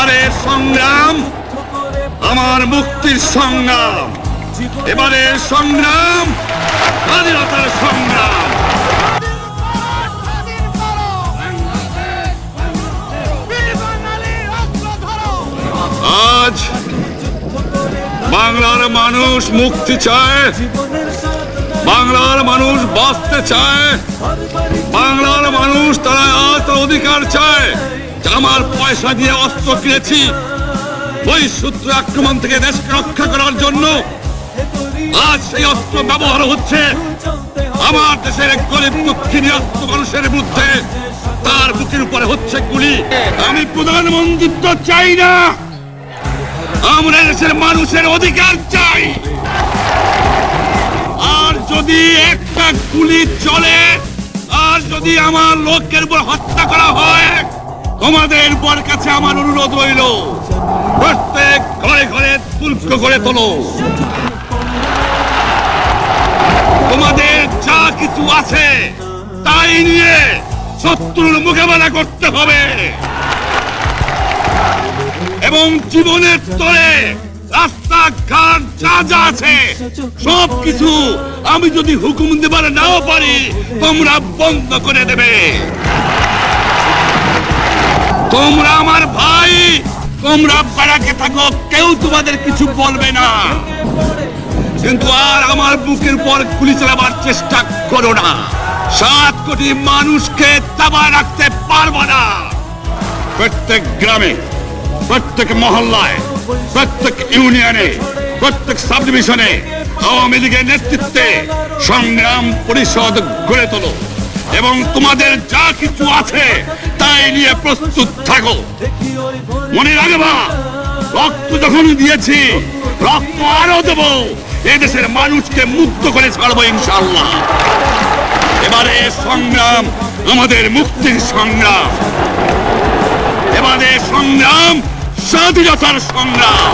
এবারের সংগ্রাম আমার মুক্তির সংগ্রাম, এবারের সংগ্রাম স্বাধীনতার সংগ্রাম। আজ বাংলার মানুষ মুক্তি চায়, বাংলার মানুষ বাঁচতে চায়, বাংলার মানুষ তারা আজ তার অধিকার চায়। আমার পয়সা দিয়ে অস্ত্র কিনেছি বহিঃশত্রু আক্রমণ থেকে দেশকে রক্ষা করার জন্য। আজ সেই অস্ত্র ব্যবহার হচ্ছে আমার দেশের গরিব দুঃখী নিরস্ত্র মানুষের বিরুদ্ধে, তার বুকের উপরে হচ্ছে গুলি। আমি প্রধানমন্ত্রিত্ব চাই না, আমরা দেশের মানুষের অধিকার চাই। আর যদি একটা গুলি চলে, আর যদি আমার লোকের উপর হত্যা করা হয়, তোমাদের উপর কাছে আমার অনুরোধ রইল, প্রত্যেক ঘরে ঘরে তুর্ক করে তোলো। তোমাদের যা কিছু আছে তাই নিয়ে শত্রুর মোকাবেলা করতে হবে, এবং জীবনের তরে রাস্তাঘাট যা যা আছে সবকিছু আমি যদি হুকুম দেবার নাও পারি, তোমরা বন্ধ করে দেবে। তোমরা আমার ভাই, তোমরা বাড়াকে থাকো, কেউ তোমাদের কিছু বলবে না, কিন্তু আর আমার বুকের পর গুলি চালাবার চেষ্টা করো না। 7 কোটি মানুষকে চাপা রাখতে পারবো না। প্রত্যেক গ্রামে, প্রত্যেক মহল্লায়, প্রত্যেক ইউনিয়নে, প্রত্যেক সাব ডিভিশনে আওয়ামী লীগের নেতৃত্বে সংগ্রাম পরিষদ গড়ে তোলো, এবং তোমাদের যা কিছু আছে তাই নিয়ে প্রস্তুত থাকো। মনে রাখবা, রক্ত যখন দিয়েছি, রক্ত আরো দেবো, এদেশের মানুষকে মুক্ত করে ছাড়বো ইনশাআল্লাহ। এবারে সংগ্রাম আমাদের মুক্তির সংগ্রাম, এবারে সংগ্রাম স্বাধীনতার সংগ্রাম।